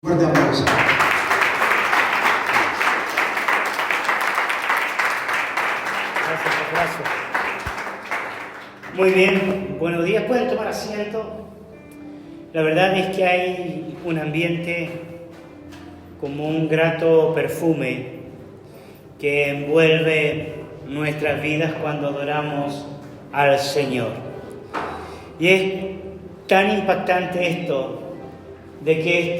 Fuerte aplauso. Gracias. Muy bien, buenos días. ¿Pueden tomar asiento? La verdad es que hay un ambiente como un grato perfume que envuelve nuestras vidas cuando adoramos al Señor. Y es tan impactante esto, de que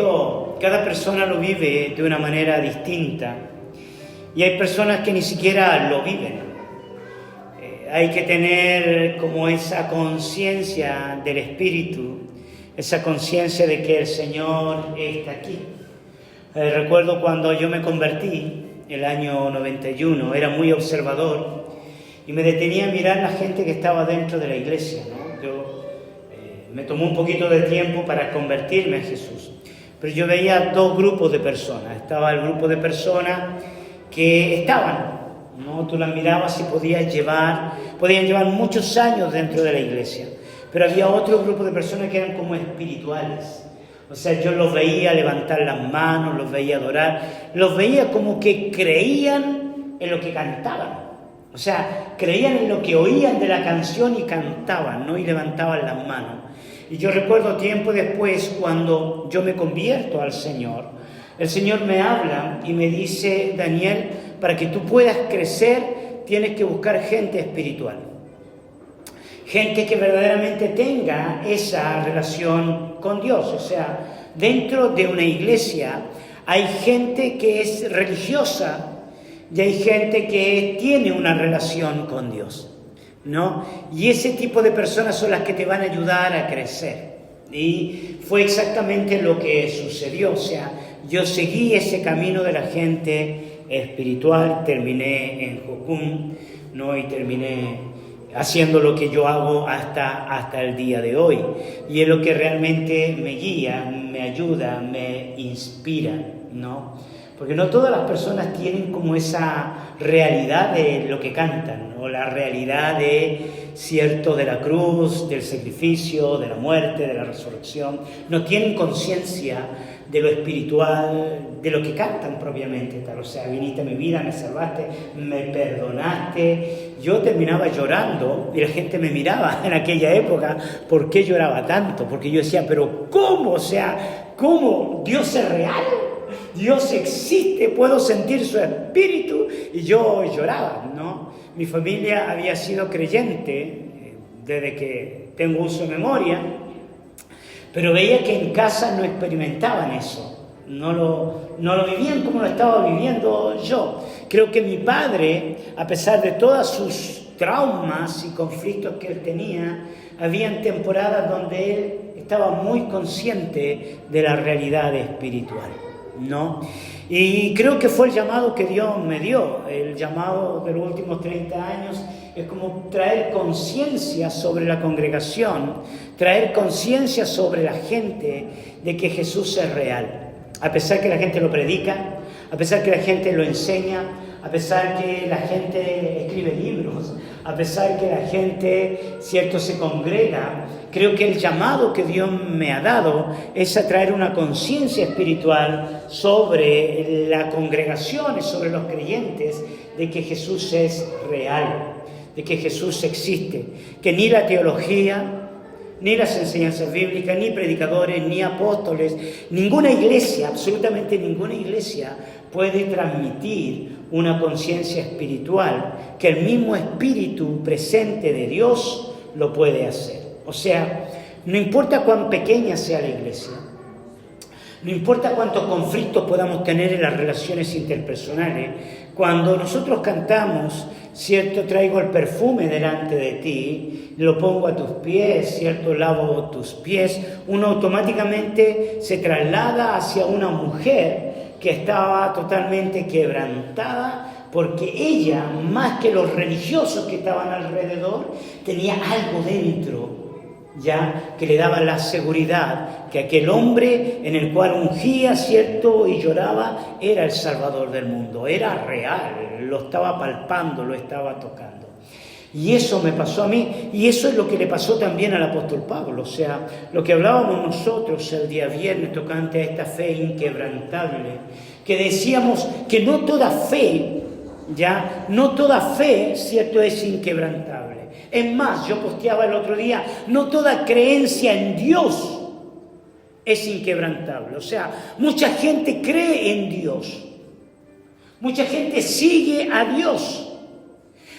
cada persona lo vive de una manera distinta. Y hay personas que ni siquiera lo viven. Hay que tener como esa conciencia del Espíritu, esa conciencia de que el Señor está aquí. Recuerdo cuando yo me convertí, el año 91, era muy observador y me detenía a mirar la gente que estaba dentro de la iglesia, ¿no? Me tomó un poquito de tiempo para convertirme a Jesús, pero yo veía dos grupos de personas. Estaba el grupo de personas que estaban, ¿no? Tú las mirabas y podían llevar muchos años dentro de la iglesia, pero había otro grupo de personas que eran como espirituales. O sea, yo los veía levantar las manos, los veía adorar, los veía como que creían en lo que cantaban. O sea, creían en lo que oían de la canción y cantaban, ¿no? Y levantaban las manos. Y yo recuerdo tiempo después, cuando yo me convierto al Señor, el Señor me habla y me dice: Daniel, para que tú puedas crecer, tienes que buscar gente espiritual. Gente que verdaderamente tenga esa relación con Dios. O sea, dentro de una iglesia hay gente que es religiosa y hay gente que tiene una relación con Dios, ¿no? Y ese tipo de personas son las que te van a ayudar a crecer. Y fue exactamente lo que sucedió. O sea, yo seguí ese camino de la gente espiritual, terminé en Jocum, ¿no? Y terminé haciendo lo que yo hago hasta el día de hoy. Y es lo que realmente me guía, me ayuda, me inspira, ¿no? Porque no todas las personas tienen como esa realidad de lo que cantan, o la realidad de la cruz, del sacrificio, de la muerte, de la resurrección. No tienen conciencia de lo espiritual, de lo que cantan propiamente tal. O sea, viniste a mi vida, me salvaste, me perdonaste. Yo terminaba llorando y la gente me miraba en aquella época. ¿Por qué lloraba tanto? Porque yo decía, pero ¿cómo? O sea, ¿cómo? ¿Dios es real? ¿Dios existe? ¿Puedo sentir su espíritu? Y yo lloraba, ¿no? Mi familia había sido creyente desde que tengo uso de memoria, pero veía que en casa no experimentaban eso, no lo vivían como lo estaba viviendo yo. Creo que mi padre, a pesar de todos sus traumas y conflictos que él tenía, habían temporadas donde él estaba muy consciente de la realidad espiritual, ¿no? Y creo que fue el llamado que Dios me dio. El llamado de los últimos 30 años es como traer conciencia sobre la congregación, traer conciencia sobre la gente de que Jesús es real. A pesar que la gente lo predica, a pesar que la gente lo enseña, a pesar que la gente escribe libros, a pesar que la gente, cierto, se congrega, creo que el llamado que Dios me ha dado es a traer una conciencia espiritual sobre la congregación, sobre los creyentes, de que Jesús es real, de que Jesús existe, que ni la teología, ni las enseñanzas bíblicas, ni predicadores, ni apóstoles, ninguna iglesia, absolutamente ninguna iglesia puede transmitir una conciencia espiritual, que el mismo Espíritu presente de Dios lo puede hacer. O sea, no importa cuán pequeña sea la iglesia, no importa cuántos conflictos podamos tener en las relaciones interpersonales, cuando nosotros cantamos, cierto, traigo el perfume delante de ti, lo pongo a tus pies, cierto, lavo tus pies, uno automáticamente se traslada hacia una mujer que estaba totalmente quebrantada, porque ella, más que los religiosos que estaban alrededor, tenía algo dentro, ya, que le daba la seguridad que aquel hombre en el cual ungía, cierto, y lloraba, era el Salvador del mundo, era real, lo estaba palpando, lo estaba tocando. Y eso me pasó a mí, y eso es lo que le pasó también al apóstol Pablo. O sea, lo que hablábamos nosotros el día viernes tocante a esta fe inquebrantable, que decíamos que no toda fe, cierto, es inquebrantable. Es más, yo posteaba el otro día, no toda creencia en Dios es inquebrantable. O sea, mucha gente cree en Dios, mucha gente sigue a Dios,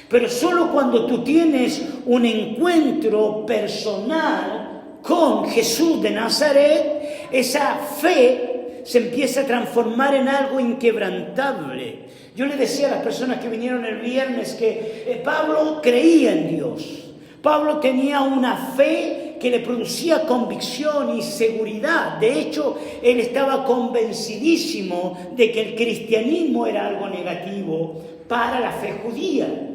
pero solo cuando tú tienes un encuentro personal con Jesús de Nazaret, esa fe se empieza a transformar en algo inquebrantable. Yo le decía a las personas que vinieron el viernes que Pablo creía en Dios. Pablo tenía una fe que le producía convicción y seguridad. De hecho, él estaba convencidísimo de que el cristianismo era algo negativo para la fe judía.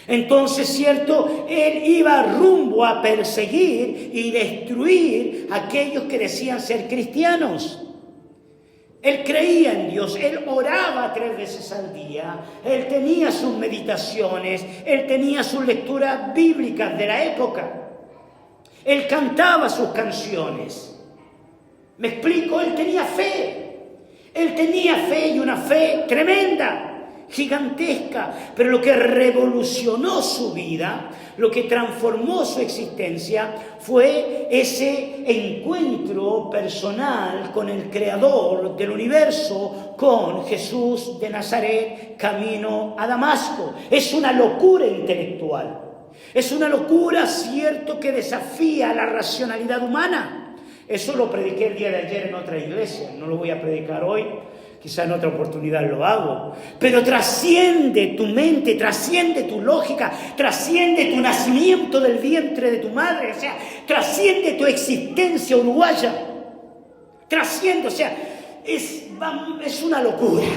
Entonces, cierto, él iba rumbo a perseguir y destruir a aquellos que decían ser cristianos. Él creía en Dios, él oraba 3 veces al día, él tenía sus meditaciones, él tenía sus lecturas bíblicas de la época, él cantaba sus canciones. ¿Me explico? Él tenía fe y una fe tremenda, gigantesca, pero lo que revolucionó su vida, lo que transformó su existencia, fue ese encuentro personal con el Creador del universo, con Jesús de Nazaret, camino a Damasco. Es una locura intelectual, es una locura, cierto, que desafía la racionalidad humana. Eso lo prediqué el día de ayer en otra iglesia, no lo voy a predicar hoy. Quizá en otra oportunidad lo hago, pero trasciende tu mente, trasciende tu lógica, trasciende tu nacimiento del vientre de tu madre, o sea, trasciende tu existencia uruguaya, trasciende, o sea, es una locura.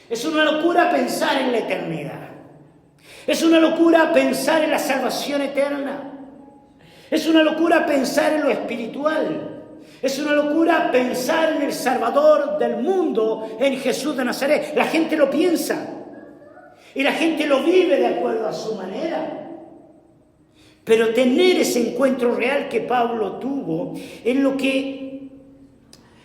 Es una locura pensar en la eternidad, es una locura pensar en la salvación eterna, es una locura pensar en lo espiritual. Es una locura pensar en el Salvador del mundo, en Jesús de Nazaret. La gente lo piensa y la gente lo vive de acuerdo a su manera. Pero tener ese encuentro real que Pablo tuvo es lo que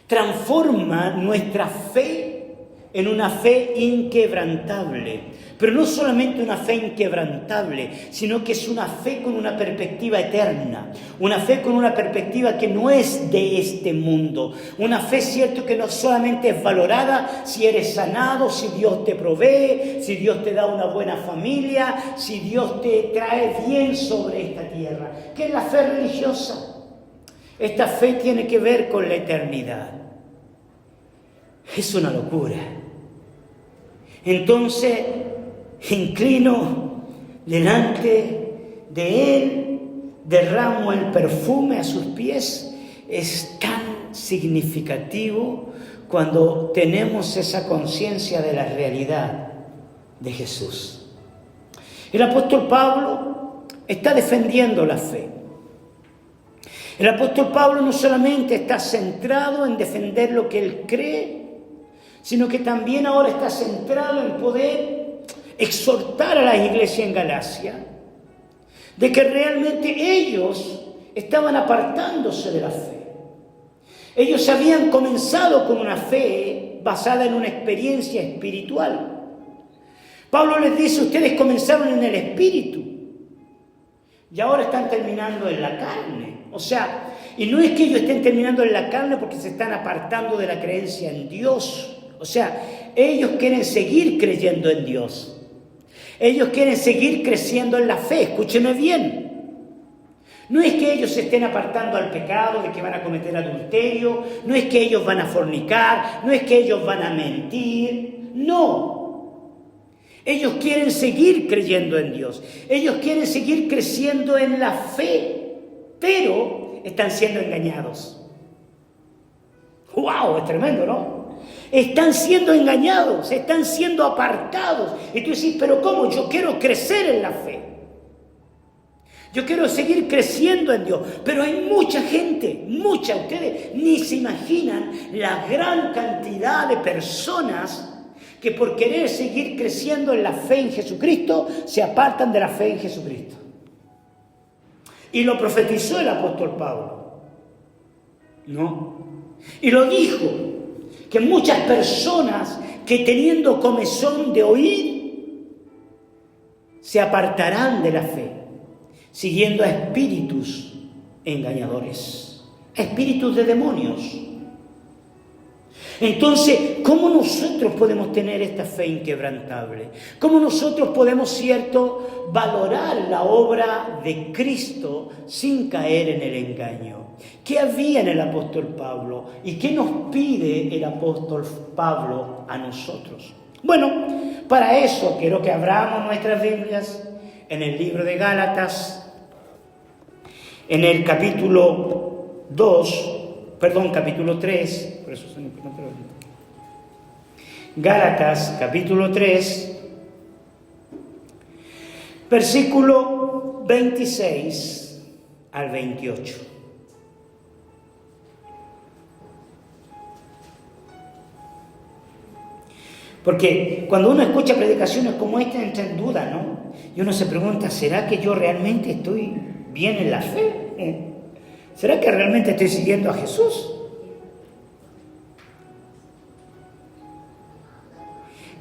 transforma nuestra fe en una fe inquebrantable. Pero no solamente una fe inquebrantable, sino que es una fe con una perspectiva eterna, una fe con una perspectiva que no es de este mundo, una fe, cierto, que no solamente es valorada si eres sanado, si Dios te provee, si Dios te da una buena familia, si Dios te trae bien sobre esta tierra. ¿Qué es la fe religiosa? Esta fe tiene que ver con la eternidad. Es una locura. Entonces, inclino delante de Él, derramo el perfume a sus pies. Es tan significativo cuando tenemos esa conciencia de la realidad de Jesús. El apóstol Pablo está defendiendo la fe. El apóstol Pablo no solamente está centrado en defender lo que él cree, sino que también ahora está centrado en poder exhortar a la iglesia en Galacia de que realmente ellos estaban apartándose de la fe. Ellos habían comenzado con una fe basada en una experiencia espiritual. Pablo les dice, ustedes comenzaron en el espíritu y ahora están terminando en la carne. O sea, y no es que ellos estén terminando en la carne porque se están apartando de la creencia en Dios. O sea, ellos quieren seguir creyendo en Dios. Ellos quieren seguir creciendo en la fe, escúchenme bien. No es que ellos se estén apartando al pecado, de que van a cometer adulterio, no es que ellos van a fornicar, no es que ellos van a mentir, no. Ellos quieren seguir creyendo en Dios, ellos quieren seguir creciendo en la fe, pero están siendo engañados. ¡Wow! Es tremendo, ¿no? Están siendo engañados, están siendo apartados. Y tú dices, pero ¿cómo? Yo quiero crecer en la fe. Yo quiero seguir creciendo en Dios. Pero hay mucha gente, ustedes ni se imaginan la gran cantidad de personas que por querer seguir creciendo en la fe en Jesucristo, se apartan de la fe en Jesucristo. Y lo profetizó el apóstol Pablo, ¿no? Y lo dijo, que muchas personas que teniendo comezón de oír, se apartarán de la fe, siguiendo a espíritus engañadores, a espíritus de demonios. Entonces, ¿cómo nosotros podemos tener esta fe inquebrantable? ¿Cómo nosotros podemos, cierto, valorar la obra de Cristo sin caer en el engaño? ¿Qué había en el apóstol Pablo? ¿Y qué nos pide el apóstol Pablo a nosotros? Bueno, para eso quiero que abramos nuestras Biblias en el libro de Gálatas, en el capítulo 3, por eso son importantes los libros. Gálatas, capítulo 3, versículo 26 al 28. Porque cuando uno escucha predicaciones como esta, entra en duda, ¿no? Y uno se pregunta, ¿será que yo realmente estoy bien en la fe? ¿Será que realmente estoy siguiendo a Jesús?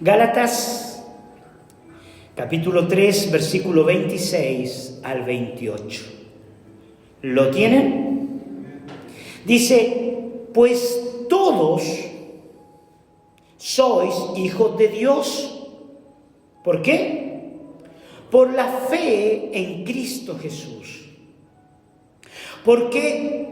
Gálatas, capítulo 3, versículo 26 al 28. ¿Lo tienen? Dice, pues todos sois hijos de Dios. ¿Por qué? Por la fe en Cristo Jesús. Porque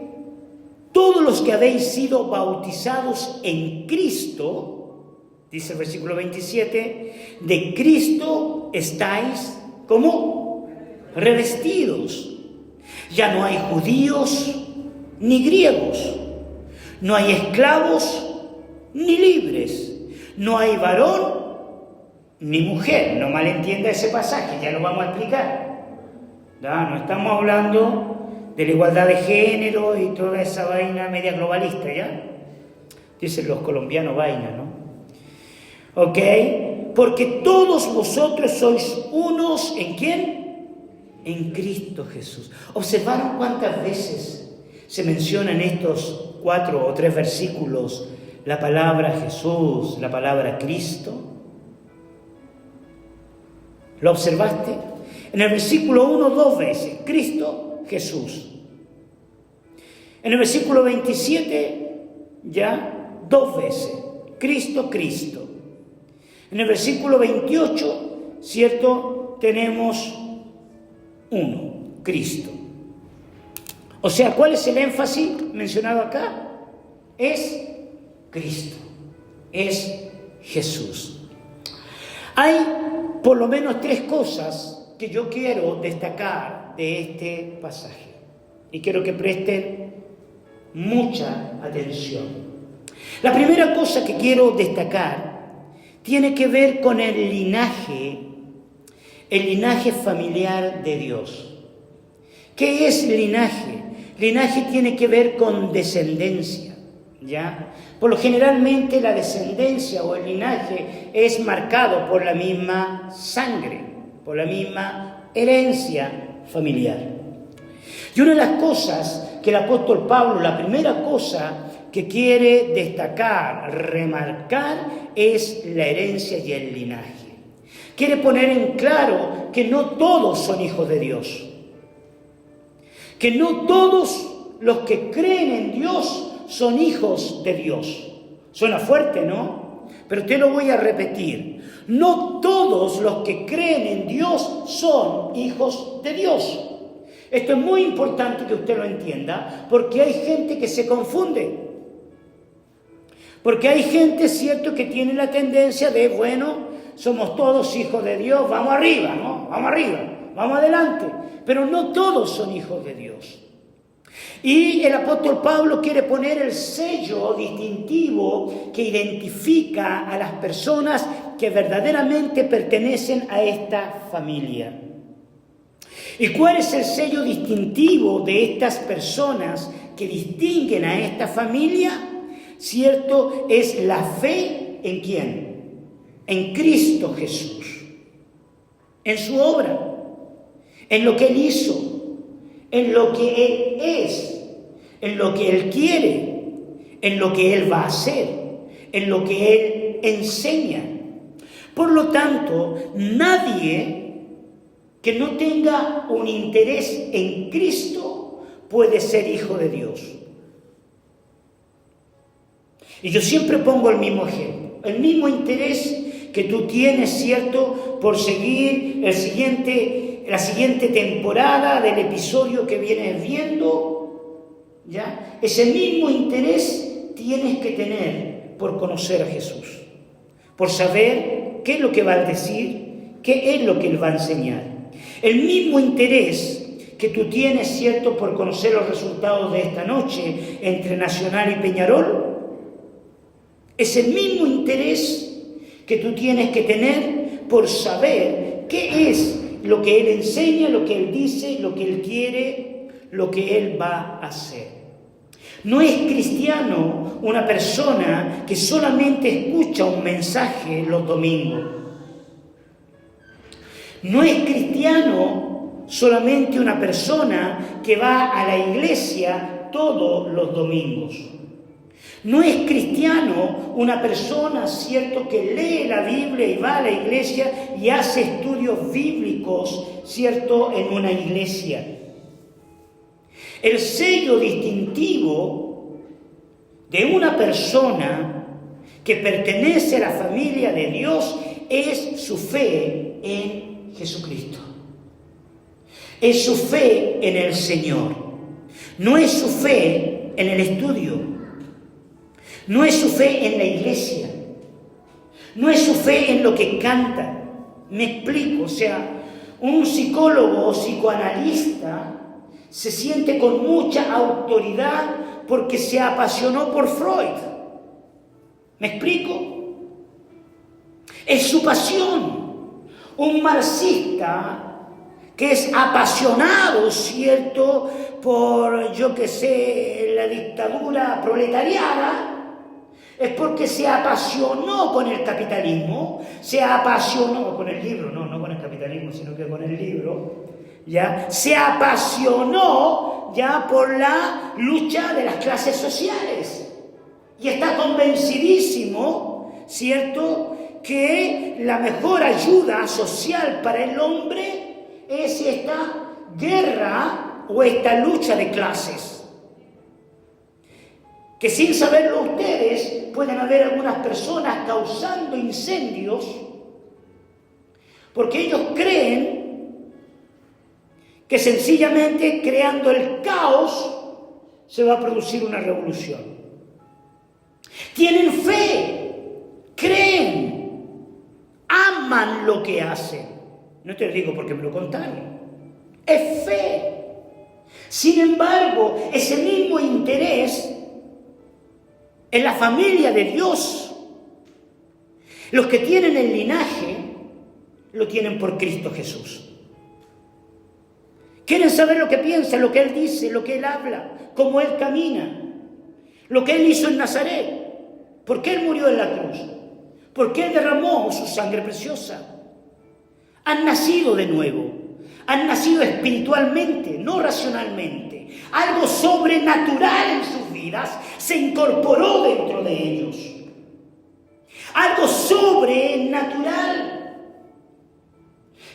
todos los que habéis sido bautizados en Cristo, dice el versículo 27, de Cristo estáis como revestidos. Ya no hay judíos ni griegos, no hay esclavos ni libres, no hay varón ni mujer. No malentienda ese pasaje, ya lo vamos a explicar. No estamos hablando de la igualdad de género y toda esa vaina media globalista, ¿ya? Dicen los colombianos vaina, ¿no? ¿Ok? Porque todos vosotros sois unos, ¿en quién? En Cristo Jesús. ¿Observaron cuántas veces se menciona en estos 4 o 3 versículos la palabra Jesús, la palabra Cristo? ¿Lo observaste? En el versículo 1, 2 veces, Cristo, Jesús. En el versículo 27, ya 2 veces, Cristo, Cristo. En el versículo 28, ¿cierto? Tenemos 1, Cristo. O sea, ¿cuál es el énfasis mencionado acá? Es Cristo, es Jesús. Hay por lo menos 3 cosas que yo quiero destacar de este pasaje y quiero que presten mucha atención. La primera cosa que quiero destacar tiene que ver con el linaje familiar de Dios. ¿Qué es linaje? Linaje tiene que ver con descendencia, ¿ya? Por lo generalmente la descendencia o el linaje es marcado por la misma sangre, por la misma herencia familiar. Y una de las cosas que el apóstol Pablo, la primera cosa que quiere destacar, remarcar, es la herencia y el linaje. Quiere poner en claro que no todos son hijos de Dios, que no todos los que creen en Dios son hijos de Dios. Suena fuerte, ¿no? Pero te lo voy a repetir. No todos los que creen en Dios son hijos de Dios. Esto es muy importante que usted lo entienda, porque hay gente que se confunde. Porque hay gente, cierto, que tiene la tendencia de, bueno, somos todos hijos de Dios, vamos arriba, ¿no? Vamos arriba, vamos adelante. Pero no todos son hijos de Dios. Y el apóstol Pablo quiere poner el sello distintivo que identifica a las personas que verdaderamente pertenecen a esta familia. ¿Y cuál es el sello distintivo de estas personas que distinguen a esta familia? ¿Cierto? Es la fe ¿en quién? en Cristo Jesús, en su obra, en lo que Él hizo, en lo que Él es, en lo que Él quiere, en lo que Él va a hacer, en lo que Él enseña. Por lo tanto, nadie que no tenga un interés en Cristo puede ser hijo de Dios. Y yo siempre pongo el mismo ejemplo, el mismo interés que tú tienes, ¿cierto?, por seguir la siguiente temporada del episodio que vienes viendo, ¿ya? Ese mismo interés tienes que tener por conocer a Jesús, por saber qué es lo que va a decir, qué es lo que Él va a enseñar. El mismo interés que tú tienes, ¿cierto?, por conocer los resultados de esta noche entre Nacional y Peñarol, es el mismo interés que tú tienes que tener por saber qué es lo que Él enseña, lo que Él dice, lo que Él quiere, lo que Él va a hacer. No es cristiano una persona que solamente escucha un mensaje los domingos. No es cristiano solamente una persona que va a la iglesia todos los domingos. No es cristiano una persona, ¿cierto?, que lee la Biblia y va a la iglesia y hace estudios bíblicos, ¿cierto?, en una iglesia. El sello distintivo de una persona que pertenece a la familia de Dios es su fe en Jesucristo. Es su fe en el Señor. No es su fe en el estudio. No es su fe en la iglesia. No es su fe en lo que canta. Me explico, o sea, un psicólogo o psicoanalista se siente con mucha autoridad porque se apasionó por Freud. ¿Me explico? Es su pasión. Un marxista que es apasionado, ¿cierto?, por, la dictadura proletariada, es porque se apasionó con el capitalismo, se apasionó con el libro, no con el capitalismo, sino que con el libro, ¿ya? Se apasionó ya por la lucha de las clases sociales y está convencidísimo, ¿cierto?, que la mejor ayuda social para el hombre es esta guerra o esta lucha de clases. Que sin saberlo ustedes, pueden haber algunas personas causando incendios porque ellos creen que sencillamente creando el caos se va a producir una revolución. Tienen fe, creen, aman lo que hacen. No te lo digo porque me lo contaron. Es fe. Sin embargo, ese mismo interés en la familia de Dios, los que tienen el linaje, lo tienen por Cristo Jesús. Quieren saber lo que piensa, lo que Él dice, lo que Él habla, cómo Él camina, lo que Él hizo en Nazaret, por qué Él murió en la cruz, por qué Él derramó su sangre preciosa. Han nacido de nuevo, han nacido espiritualmente, no racionalmente. Algo sobrenatural en sus vidas se incorporó dentro de ellos. Algo sobrenatural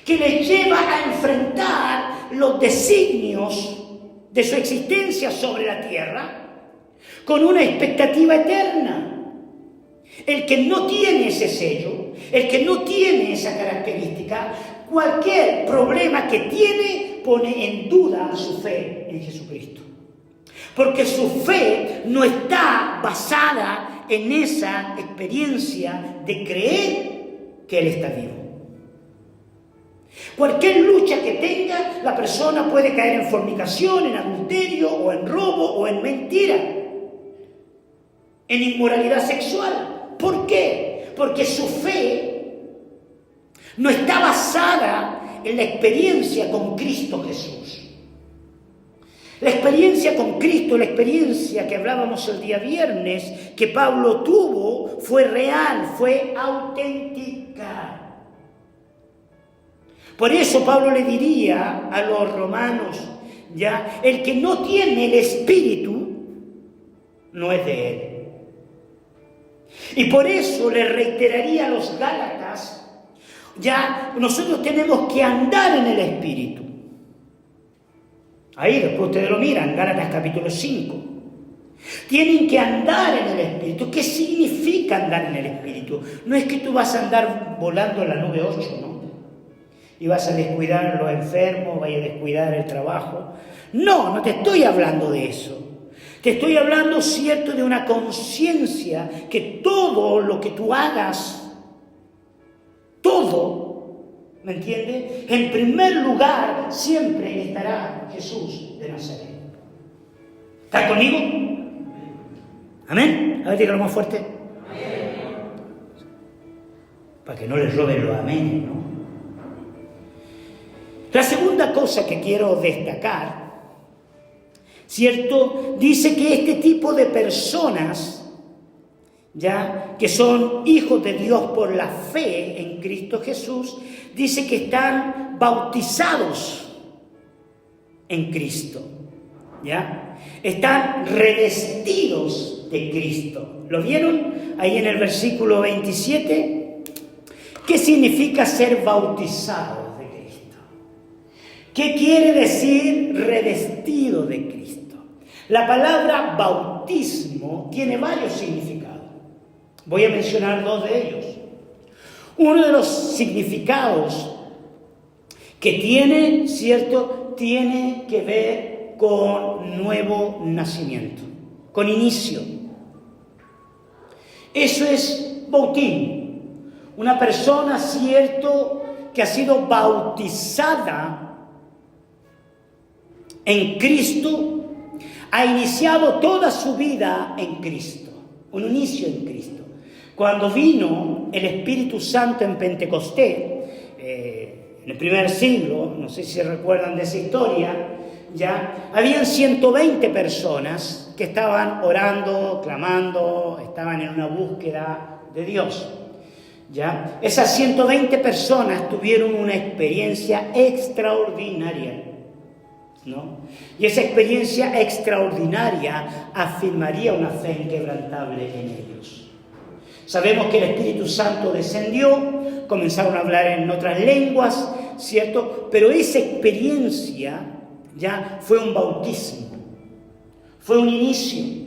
que les lleva a enfrentar los designios de su existencia sobre la tierra con una expectativa eterna. El que no tiene ese sello, el que no tiene esa característica, cualquier problema que tiene pone en duda su fe en Jesucristo. Porque su fe no está basada en esa experiencia de creer que Él está vivo. Cualquier lucha que tenga, la persona puede caer en fornicación, en adulterio, o en robo, o en mentira, en inmoralidad sexual. ¿Por qué? Porque su fe no está basada en la experiencia con Cristo Jesús. La experiencia con Cristo, la experiencia que hablábamos el día viernes, que Pablo tuvo tuvo fue real, fue auténtica. Por eso Pablo le diría a los romanos, ya, el que no tiene el Espíritu no es de él. Y por eso le reiteraría a los Gálatas, ya, nosotros tenemos que andar en el Espíritu. Ahí después ustedes lo miran, Gálatas capítulo 5. Tienen que andar en el Espíritu. ¿Qué significa andar en el Espíritu? No es que tú vas a andar volando en la nube 8, ¿no? Y vas a descuidar a los enfermos, vas a descuidar el trabajo. No, no te estoy hablando de eso. Te estoy hablando, cierto, de una conciencia que todo lo que tú hagas, todo, ¿me entiendes? En primer lugar siempre estará Jesús de Nazaret. ¿Estás conmigo? Amén. A ver, dígalo más fuerte. Amén. Para que no les roben los amén, ¿no? La segunda cosa que quiero destacar, ¿cierto? Dice que este tipo de personas, ya, que son hijos de Dios por la fe en Cristo Jesús, dice que están bautizados en Cristo, ¿ya? Están revestidos de Cristo. ¿Lo vieron? Ahí en el versículo 27. ¿Qué significa ser bautizado? ¿Qué quiere decir revestido de Cristo? La palabra bautismo tiene varios significados. Voy a mencionar dos de ellos. Uno de los significados que tiene, ¿cierto?, tiene que ver con nuevo nacimiento, con inicio. Eso es bautismo. Una persona, ¿cierto?, que ha sido bautizada en Cristo, ha iniciado toda su vida en Cristo, un inicio en Cristo. Cuando vino el Espíritu Santo en Pentecostés, en el primer siglo, no sé si se recuerdan de esa historia, ya habían 120 personas que estaban orando, clamando, estaban en una búsqueda de Dios. ¿Ya? Esas 120 personas tuvieron una experiencia extraordinaria, ¿no? Y esa experiencia extraordinaria afirmaría una fe inquebrantable en ellos. Sabemos que el Espíritu Santo descendió, comenzaron a hablar en otras lenguas, ¿cierto? Pero esa experiencia ya fue un bautismo, fue un inicio.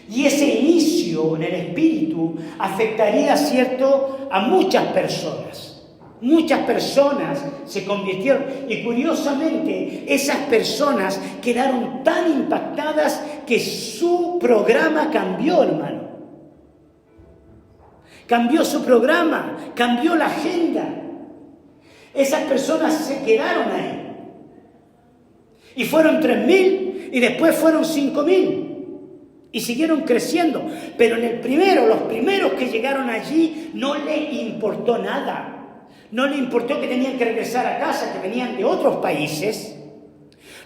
Y ese inicio en el Espíritu afectaría, ¿cierto?, a muchas personas. Muchas personas se convirtieron y curiosamente esas personas quedaron tan impactadas que su programa cambió, hermano. Cambió su programa, cambió la agenda. Esas personas se quedaron ahí. Y fueron 3.000 y después fueron 5.000. Y siguieron creciendo. Pero los primeros que llegaron allí no les importó nada. No les importó que tenían que regresar a casa, que venían de otros países.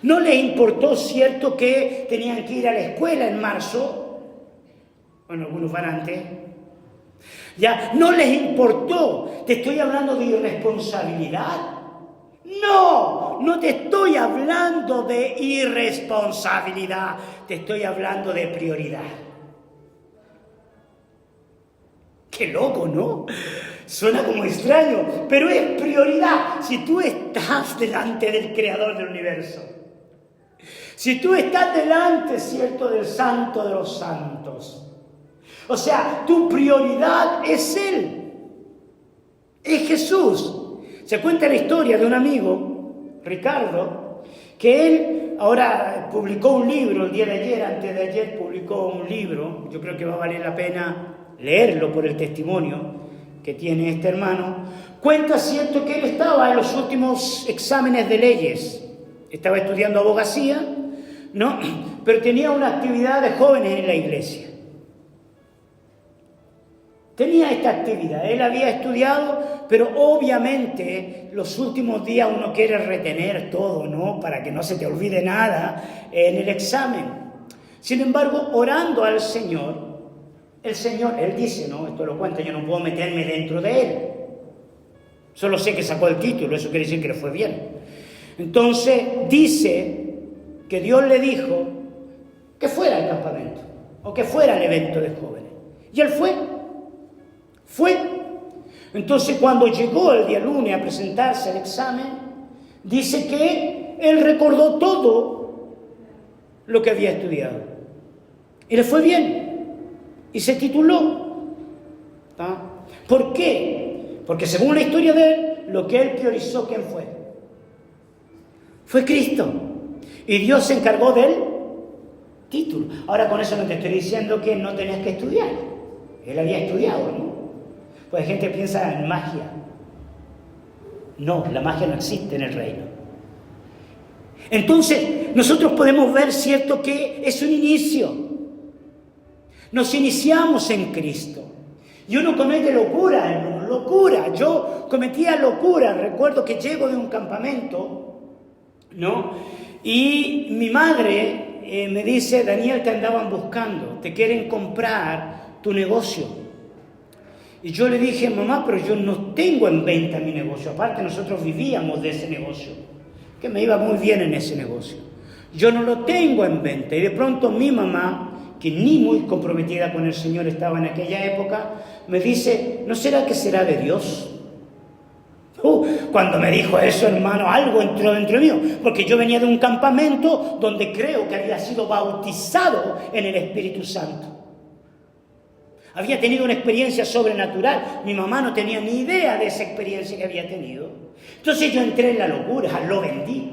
No les importó, cierto, que tenían que ir a la escuela en marzo. Bueno, algunos van antes. Ya, no les importó. Te estoy hablando de irresponsabilidad. No te estoy hablando de irresponsabilidad. Te estoy hablando de prioridad. Qué loco, ¿no? Suena como extraño, pero es prioridad. Si tú estás delante del Creador del universo, si tú estás delante, cierto, del Santo de los Santos, o sea, tu prioridad es Él, es Jesús. Se cuenta la historia de un amigo, Ricardo, que él ahora publicó un libro el día de ayer, antes de ayer publicó un libro. Yo creo que va a valer la pena leerlo por el testimonio que tiene este hermano. Cuenta, cierto, que él estaba en los últimos exámenes de leyes, estaba estudiando abogacía, ¿no? Pero tenía una actividad de jóvenes en la iglesia. Tenía esta actividad, él había estudiado, pero obviamente los últimos días uno quiere retener todo, ¿no? Para que no se te olvide nada en el examen. Sin embargo, orando al Señor, el Señor, él dice, ¿no? Esto lo cuenta, yo no puedo meterme dentro de él. Solo sé que sacó el título, eso quiere decir que le fue bien. Entonces dice que Dios le dijo que fuera al campamento o que fuera al evento de jóvenes. Y él fue. Entonces cuando llegó el día lunes a presentarse el examen, dice que él recordó todo lo que había estudiado. Y le fue bien. Y se tituló. ¿Por qué? Porque según la historia de él, lo que él priorizó, ¿quién fue? Fue Cristo. Y Dios se encargó del título. Ahora con eso no te estoy diciendo que no tenías que estudiar. Él había estudiado, ¿no? Pues gente piensa en magia. No, la magia no existe en el reino. Entonces, nosotros podemos ver, cierto, que es un inicio. Nos iniciamos en Cristo. Y uno comete locura, hermano, locura. Yo cometía locura. Recuerdo que llego de un campamento, ¿no? Y mi madre me dice, Daniel, te andaban buscando, te quieren comprar tu negocio. Y yo le dije, mamá, pero yo no tengo en venta mi negocio. Aparte, nosotros vivíamos de ese negocio, que me iba muy bien en ese negocio. Yo no lo tengo en venta. Y de pronto mi mamá, que ni muy comprometida con el Señor estaba en aquella época, me dice, ¿no será que será de Dios? Cuando me dijo eso, hermano, algo entró dentro mío, porque yo venía de un campamento donde creo que había sido bautizado en el Espíritu Santo. Había tenido una experiencia sobrenatural. Mi mamá no tenía ni idea de esa experiencia que había tenido. Entonces yo entré en la locura, lo vendí.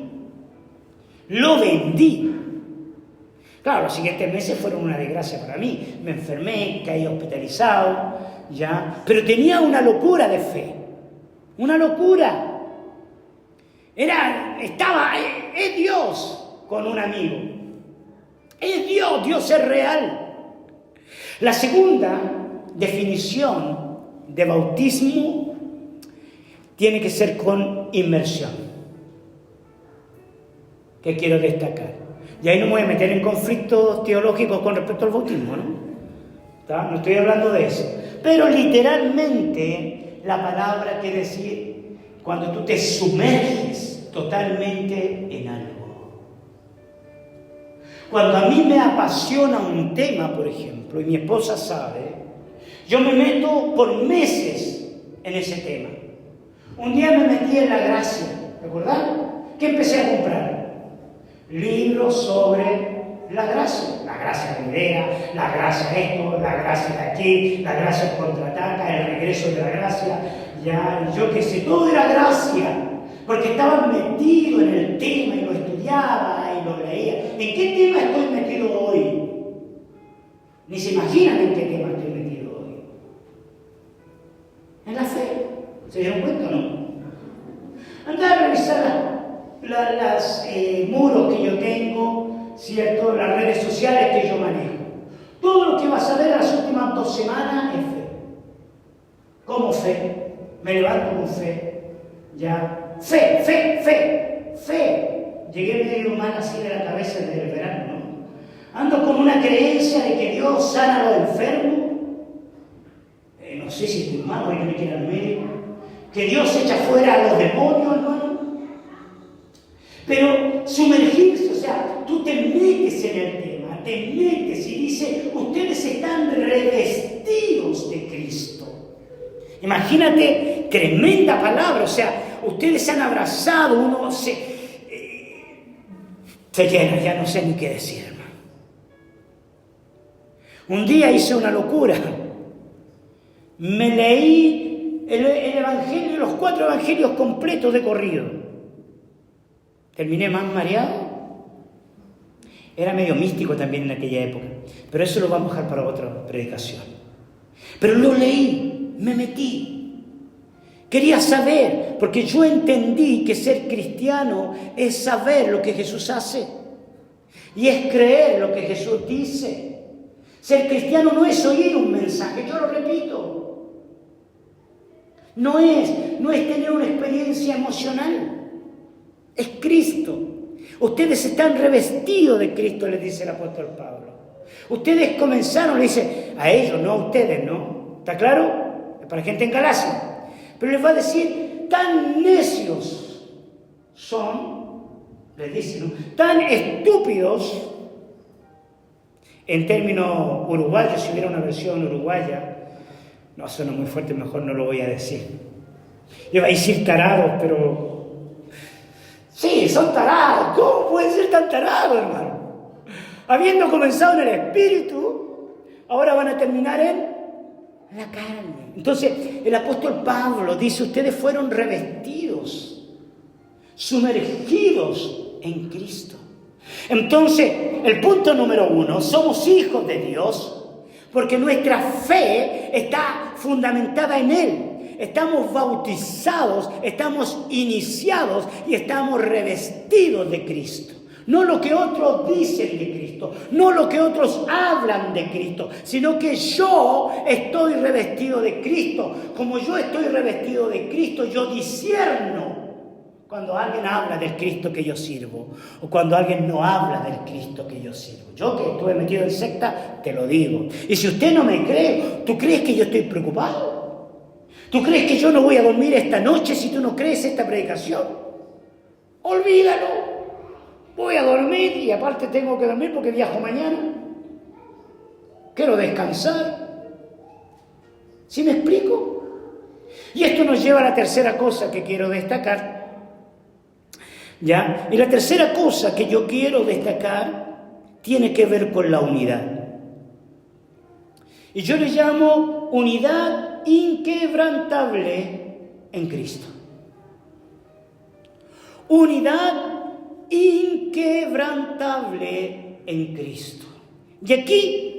Claro, los siguientes meses fueron una desgracia para mí. Me enfermé, caí hospitalizado, ya. Pero tenía una locura de fe. Una locura. Es Dios con un amigo. Es Dios, Dios es real. La segunda definición de bautismo tiene que ser con inmersión. ¿Qué quiero destacar? Y ahí no me voy a meter en conflictos teológicos con respecto al bautismo, ¿no? No estoy hablando de eso. Pero literalmente la palabra quiere decir cuando tú te sumerges totalmente en algo. Cuando a mí me apasiona un tema, por ejemplo, y mi esposa sabe, yo me meto por meses en ese tema. Un día me metí en la gracia, ¿recordad? ¿Qué empecé a comprar? Libros sobre la gracia. La gracia venidera, la gracia esto, la gracia de aquí, la gracia contraataca, el regreso de la gracia, ya, yo qué sé, todo era gracia. Porque estaba metido en el tema y lo estudiaba y lo leía. ¿En qué tema estoy metido hoy? Ni se imaginan en qué tema estoy metido hoy. En la fe. ¿Se dieron cuenta o no? Andá a revisar los muros que yo tengo, ¿cierto? Las redes sociales que yo manejo. Todo lo que vas a ver las últimas 2 semanas es fe. ¿Cómo fe? Me levanto con fe. Ya. Fe. Llegué medio mal así de la cabeza desde el verano, ¿no? Ando con una creencia de que Dios sana a los enfermos. No sé si estoy mal, hoy no me quiero al médico. Que Dios echa fuera a los demonios, hermano. Pero sumergirse, o sea, tú te metes en el tema, te metes y dice, ustedes están revestidos de Cristo. Imagínate, tremenda palabra, o sea, ustedes se han abrazado, uno se llena, ya no sé ni qué decir, hermano. Un día hice una locura. Me leí el evangelio, los 4 evangelios completos de corrido. Terminé más mareado. Era medio místico también en aquella época, pero eso lo vamos a dejar para otra predicación. Pero lo leí, me metí. Quería saber, porque yo entendí que ser cristiano es saber lo que Jesús hace y es creer lo que Jesús dice. Ser cristiano no es oír un mensaje, yo lo repito. No es tener una experiencia emocional, es Cristo. Ustedes están revestidos de Cristo, les dice el apóstol Pablo. Ustedes comenzaron, le dice, a ellos, no a ustedes, ¿no? ¿Está claro? Es para gente en Galacia. Pero les va a decir, tan necios son, les dice, ¿no? Tan estúpidos, en términos uruguayos, si hubiera una versión uruguaya, no suena muy fuerte, mejor no lo voy a decir. Yo iba a decir tarados, pero... Sí, son tarados. ¿Cómo pueden ser tan tarados, hermano? Habiendo comenzado en el espíritu, ahora van a terminar en la carne. Entonces, el apóstol Pablo dice, ustedes fueron revestidos, sumergidos en Cristo. Entonces, el punto número 1, somos hijos de Dios, porque nuestra fe está fundamentada en Él. Estamos bautizados, estamos iniciados y estamos revestidos de Cristo. No lo que otros dicen de Cristo, no lo que otros hablan de Cristo, sino que yo estoy revestido de Cristo. Como yo estoy revestido de Cristo, yo discierno cuando alguien habla del Cristo que yo sirvo o cuando alguien no habla del Cristo que yo sirvo. Yo que estuve metido en secta, te lo digo. Y si usted no me cree, ¿tú crees que yo estoy preocupado? ¿Tú crees que yo no voy a dormir esta noche si tú no crees esta predicación? Olvídalo. Voy a dormir y aparte tengo que dormir porque viajo mañana. Quiero descansar. ¿Sí me explico? Y esto nos lleva a la tercera cosa que quiero destacar. ¿Ya? Y la tercera cosa que yo quiero destacar tiene que ver con la unidad. Y yo le llamo unidad inquebrantable en Cristo. Unidad inquebrantable en Cristo. Y aquí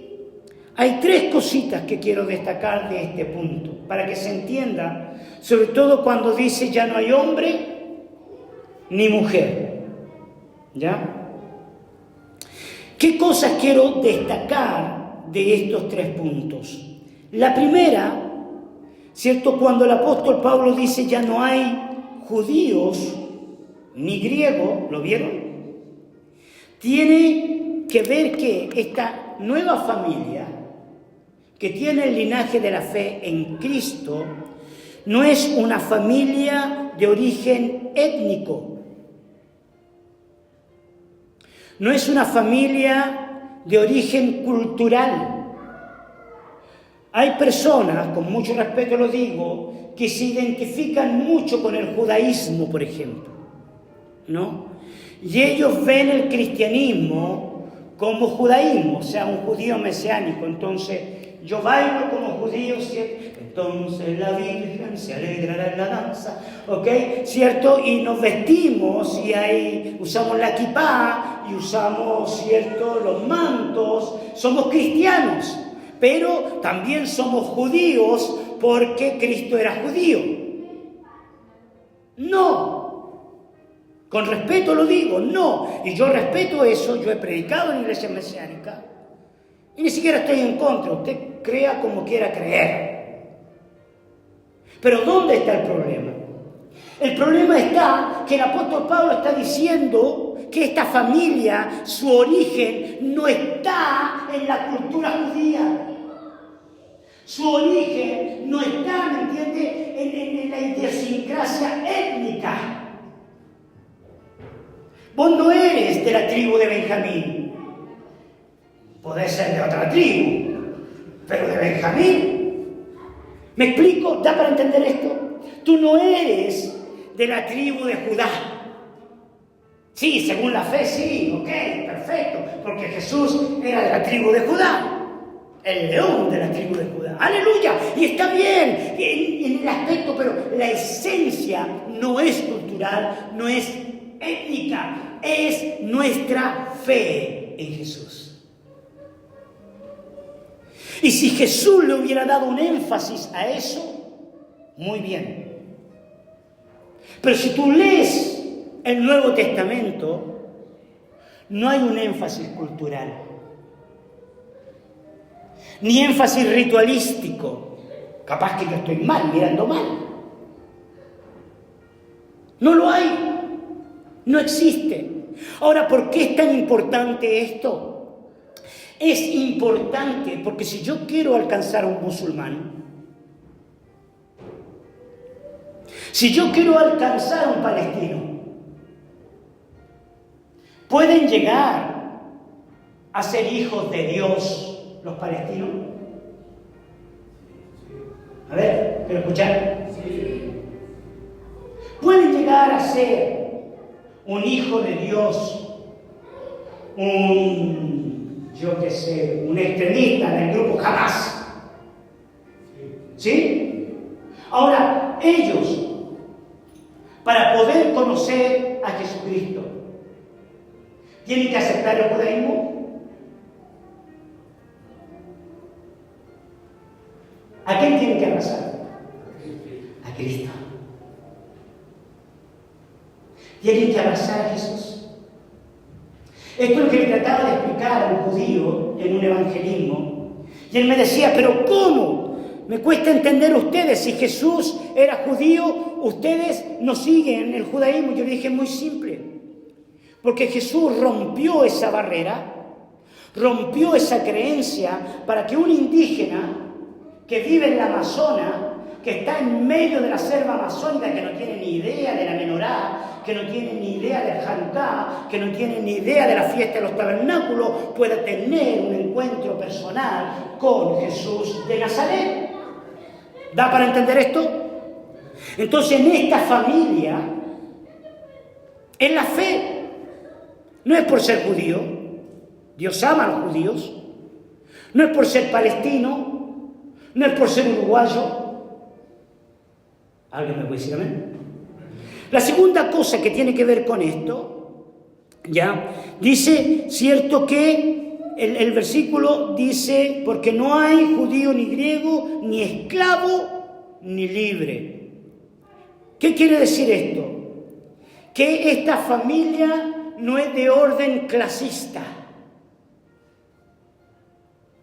hay 3 cositas que quiero destacar de este punto, para que se entienda, sobre todo cuando dice ya no hay hombre ni mujer. ¿Ya? ¿Qué cosas quiero destacar de estos 3 puntos? La primera, ¿cierto? Cuando el apóstol Pablo dice ya no hay judíos ni griego, ¿lo vieron? Tiene que ver que esta nueva familia que tiene el linaje de la fe en Cristo no es una familia de origen étnico, no es una familia de origen cultural. Hay personas, con mucho respeto lo digo, que se identifican mucho con el judaísmo, por ejemplo, ¿no? Y ellos ven el cristianismo como judaísmo, o sea, un judío mesiánico. Entonces, yo bailo como judío, ¿cierto? Entonces la Virgen se alegrará en la danza, ¿ok? ¿Cierto? Y nos vestimos y ahí usamos la kipá y usamos, ¿cierto?, los mantos. Somos cristianos, pero también somos judíos porque Cristo era judío. No. Con respeto lo digo, no. Y yo respeto eso, yo he predicado en iglesias mesiánicas y ni siquiera estoy en contra. Usted crea como quiera creer. Pero ¿dónde está el problema? El problema está que el apóstol Pablo está diciendo que esta familia, su origen, no está en la cultura judía. Su origen no está, ¿me entiende?, en la idiosincrasia étnica. Vos no eres de la tribu de Benjamín. Podés ser de otra tribu, pero de Benjamín. ¿Me explico? ¿Da para entender esto? Tú no eres de la tribu de Judá. Sí, según la fe, sí, ok, perfecto, porque Jesús era de la tribu de Judá, el león de la tribu de Judá. ¡Aleluya! Y está bien en el aspecto, pero la esencia no es cultural, no es étnica, es nuestra fe en Jesús. Y si Jesús le hubiera dado un énfasis a eso, muy bien. Pero si tú lees el Nuevo Testamento, no hay un énfasis cultural, ni énfasis ritualístico. Capaz que yo estoy mal, mirando mal. No lo hay. No existe. Ahora, ¿por qué es tan importante esto? Es importante porque si yo quiero alcanzar a un musulmán, si yo quiero alcanzar a un palestino, ¿pueden llegar a ser hijos de Dios los palestinos? A ver, ¿quiero escuchar? Sí. ¿Pueden llegar a ser un hijo de Dios, un extremista del grupo Hamas? ¿Sí? Ahora, ellos, para poder conocer a Jesucristo, ¿tienen que aceptar el judaísmo? ¿A quién tienen que abrazar? A Cristo. Tienen que abrazar a Jesús. Esto es lo que le trataba de explicar a un judío en un evangelismo. Y él me decía, ¿pero cómo? Me cuesta entender ustedes, si Jesús era judío, ustedes no siguen el judaísmo. Yo le dije, muy simple. Porque Jesús rompió esa barrera, rompió esa creencia para que un indígena que vive en la Amazonas, que está en medio de la selva amazónica, que no tiene ni idea de la menorá, que no tiene ni idea del Hanukkah, que no tiene ni idea de la fiesta de los tabernáculos, pueda tener un encuentro personal con Jesús de Nazaret. ¿Da para entender esto? Entonces, en esta familia, en la fe, no es por ser judío, Dios ama a los judíos, no es por ser palestino, no es por ser uruguayo. ¿Alguien me puede decir amén? La segunda cosa que tiene que ver con esto, ya, dice, cierto que el versículo dice, porque no hay judío ni griego, ni esclavo, ni libre. ¿Qué quiere decir esto? Que esta familia no es de orden clasista.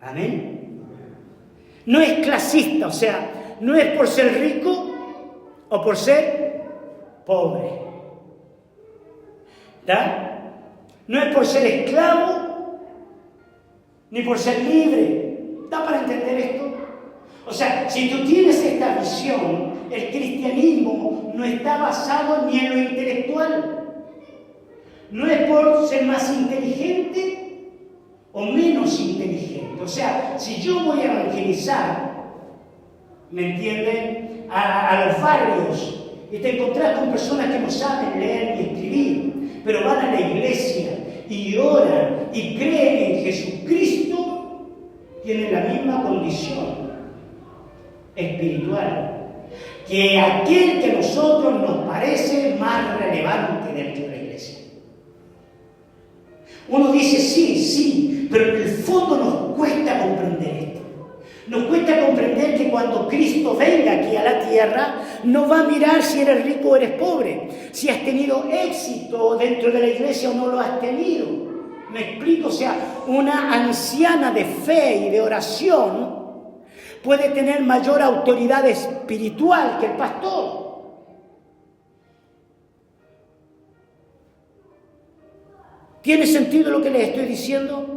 Amén. No es clasista, o sea, no es por ser rico o por ser pobre. ¿Da? No es por ser esclavo ni por ser libre. ¿Da para entender esto? O sea, si tú tienes esta visión, el cristianismo no está basado ni en lo intelectual. No es por ser más inteligente o menos inteligente. O sea, si yo voy a evangelizar, ¿me entienden? A los barrios, y te encontrás con personas que no saben leer ni escribir, pero van a la iglesia y oran y creen en Jesucristo, tienen la misma condición espiritual que aquel que a nosotros nos parece más relevante dentro de la iglesia. Uno dice sí, pero en el fondo nos cuesta comprender esto. Nos cuesta comprender que cuando Cristo venga aquí a la tierra, no va a mirar si eres rico o eres pobre, si has tenido éxito dentro de la iglesia o no lo has tenido. ¿Me explico? O sea, una anciana de fe y de oración puede tener mayor autoridad espiritual que el pastor. ¿Tiene sentido lo que les estoy diciendo?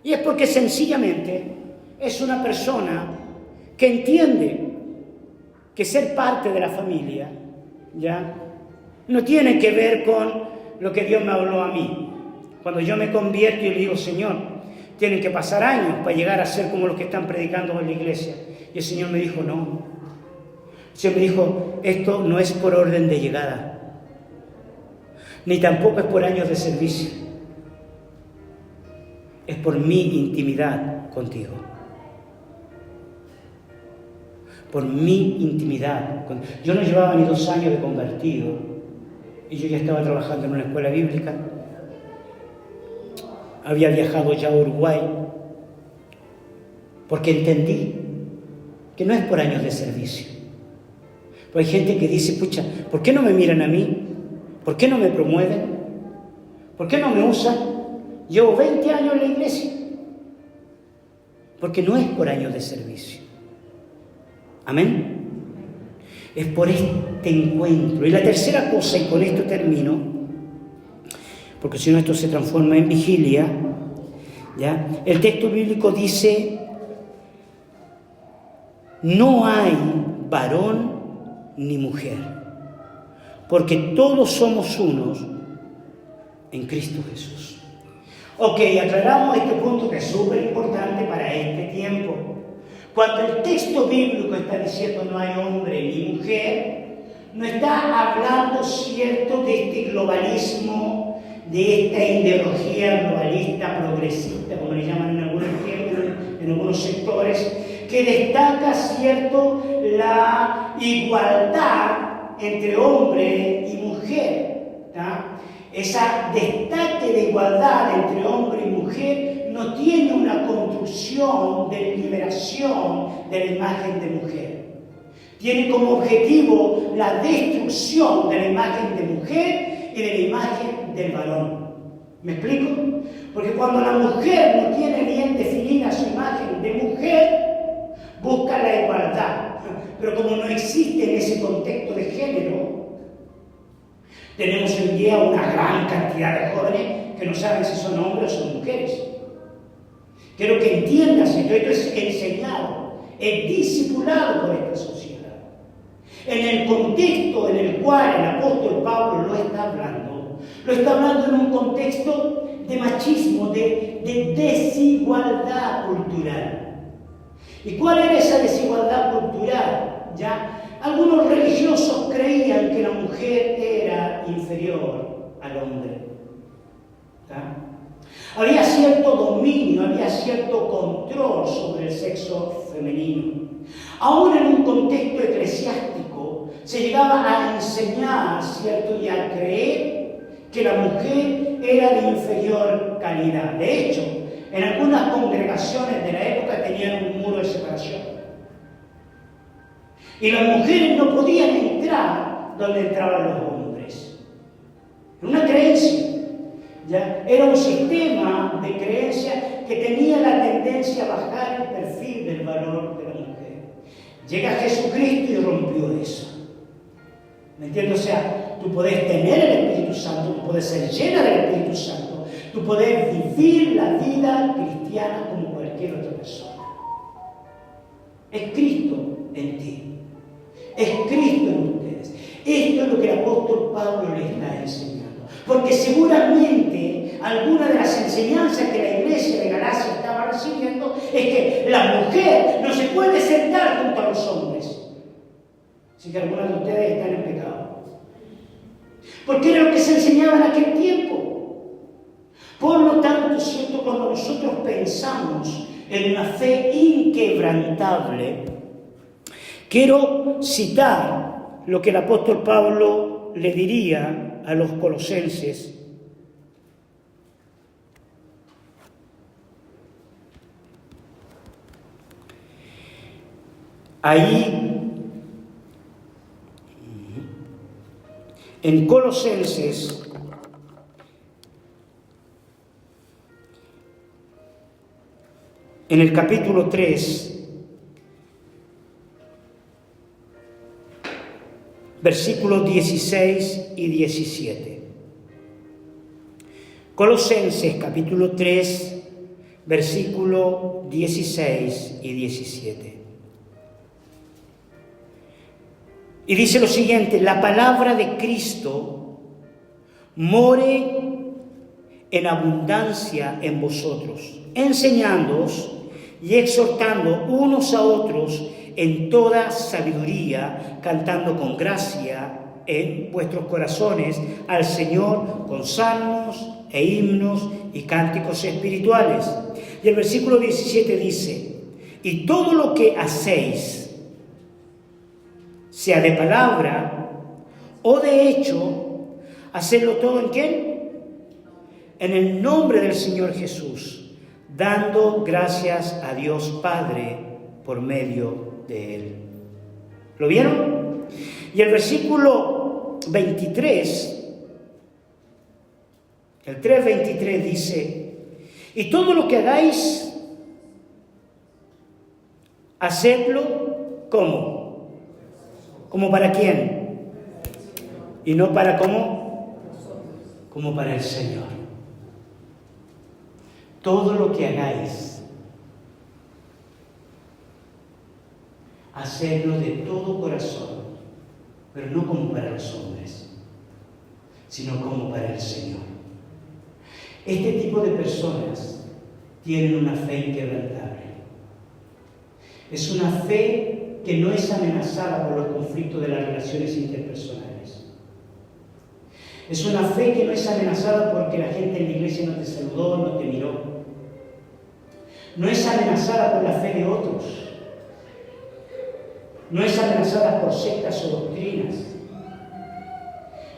Y es porque sencillamente es una persona que entiende que ser parte de la familia, ¿ya?, no tiene que ver con lo que Dios me habló a mí. Cuando yo me convierto y le digo, Señor, tienen que pasar años para llegar a ser como los que están predicando en la iglesia. Y el Señor me dijo, no. El Señor me dijo, esto no es por orden de llegada, ni tampoco es por años de servicio. Es por mi intimidad contigo. Por mi intimidad. Yo no llevaba ni 2 años de convertido y yo ya estaba trabajando en una escuela bíblica. Había viajado ya a Uruguay porque entendí que no es por años de servicio. Pero hay gente que dice, pucha, ¿por qué no me miran a mí? ¿Por qué no me promueven? ¿Por qué no me usan? Llevo 20 años en la iglesia. Porque no es por años de servicio. Amén. Es por este encuentro. Y la tercera cosa, y con esto termino, porque si no esto se transforma en vigilia, ¿Ya? El texto bíblico dice, no hay varón ni mujer, porque todos somos unos en Cristo Jesús. Ok, aclaramos este punto que es súper importante para este tiempo. Cuando el texto bíblico está diciendo no hay hombre ni mujer, no está hablando, cierto, de este globalismo, de esta ideología globalista, progresista, como le llaman en algunos tiempos, en algunos sectores, que destaca, cierto, la igualdad entre hombre y mujer. ¿Tá? Esa destaque de igualdad entre hombre y mujer no tiene una construcción de liberación de la imagen de mujer. Tiene como objetivo la destrucción de la imagen de mujer y de la imagen del varón. ¿Me explico? Porque cuando la mujer no tiene bien definida su imagen de mujer, busca la igualdad. Pero como no existe en ese contexto de género, tenemos hoy en día una gran cantidad de jóvenes que no saben si son hombres o son mujeres. Quiero que entiendas esto es enseñado, es discipulado por esta sociedad. En el contexto en el cual el apóstol Pablo lo está hablando en un contexto de machismo, de desigualdad cultural. ¿Y cuál era esa desigualdad cultural? ¿Ya? Algunos religiosos creían que la mujer era inferior al hombre. ¿Ya? Había cierto dominio, había cierto control sobre el sexo femenino. Aún en un contexto eclesiástico se llegaba a enseñar, ¿cierto? Y a creer que la mujer era de inferior calidad. De hecho, en algunas congregaciones de la época tenían un muro de separación. Y las mujeres no podían entrar donde entraban los hombres. Era una creencia. ¿Ya? Era un sistema de creencia que tenía la tendencia a bajar el perfil del valor de la mujer. Llega Jesucristo y rompió eso. ¿Me entiendes? O sea, tú podés tener el Espíritu Santo, tú podés ser llena del Espíritu Santo, tú podés vivir la vida cristiana como cualquier otra persona. Es Cristo en ti. Es Cristo en ustedes. Esto es lo que el apóstol Pablo le está enseñando. Porque seguramente alguna de las enseñanzas que la iglesia de Galacia estaba recibiendo es que la mujer no se puede sentar junto a los hombres. Así que algunos de ustedes están en pecado. Porque era lo que se enseñaba en aquel tiempo. Por lo tanto, ¿cierto? Cuando nosotros pensamos en una fe inquebrantable, quiero citar lo que el apóstol Pablo le diría a los colosenses. Ahí, en Colosenses, en el capítulo 3, versículos 16 y 17. Colosenses capítulo 3, versículo 16 y 17. Y dice lo siguiente: la palabra de Cristo more en abundancia en vosotros, enseñándoos y exhortando unos a otros en toda sabiduría, cantando con gracia en vuestros corazones al Señor con salmos e himnos y cánticos espirituales. Y el versículo 17 dice: y todo lo que hacéis, sea de palabra o de hecho, hacedlo todo ¿en quién? En el nombre del Señor Jesús, dando gracias a Dios Padre por medio de Él. ¿Lo vieron? Y el versículo 23, el 3:23 dice: y todo lo que hagáis, hacedlo ¿cómo? ¿Como para quién? Y no para ¿cómo? Como para el Señor. todo lo que hagáis, hacedlo de todo corazón, pero no como para los hombres, sino como para el Señor. Este tipo de personas tienen una fe inquebrantable. Es una fe que no es amenazada por los conflictos de las relaciones interpersonales. Es una fe que no es amenazada porque la gente en la iglesia no te saludó, no te miró. No es amenazada por la fe de otros. No es amenazada por sectas o doctrinas.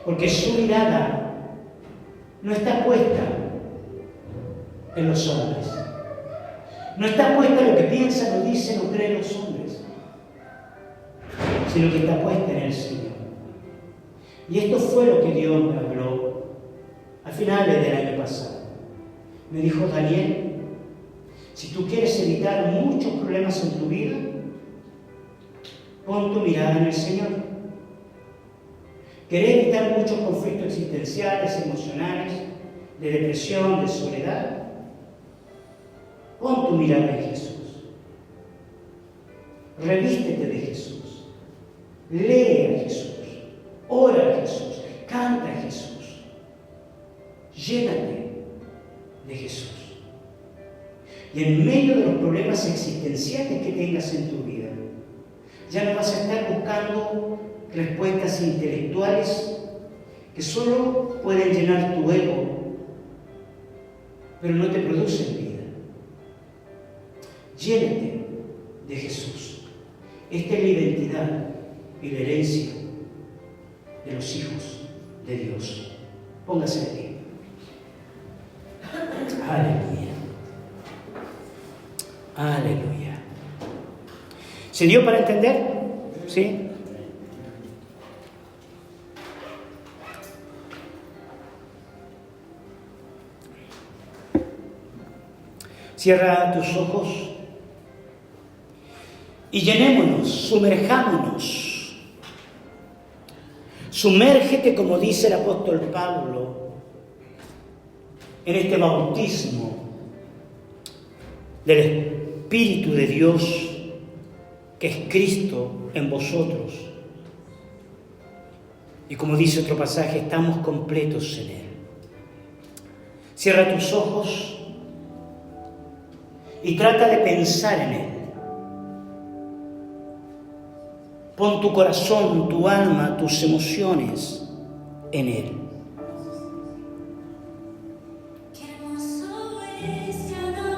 Porque su mirada no está puesta en los hombres. No está puesta en lo que piensan o dicen o creen los hombres, sino que está puesta en el Señor. Y esto fue lo que Dios me habló a finales del año pasado. Me dijo: Daniel, si tú quieres evitar muchos problemas en tu vida, pon tu mirada en el Señor. ¿Querés evitar muchos conflictos existenciales, emocionales, de depresión, de soledad? Pon tu mirada en Jesús. Revístete de Jesús. Lee a Jesús. Ora a Jesús. Canta a Jesús. Llénate de Jesús. Y en medio de los problemas existenciales que tengas en tu vida, ya no vas a estar buscando respuestas intelectuales que solo pueden llenar tu ego, pero no te producen vida. Llénate de Jesús. Esta es la identidad y la herencia de los hijos de Dios. Póngase de pie. Aleluya. Aleluya. ¿Se dio para entender? ¿Sí? Cierra tus ojos y llenémonos, sumerjámonos. Sumérgete, como dice el apóstol Pablo, en este bautismo del Espíritu de Dios, que es Cristo en vosotros. Y como dice otro pasaje, estamos completos en Él. Cierra tus ojos y trata de pensar en Él. Pon tu corazón, tu alma, tus emociones en Él.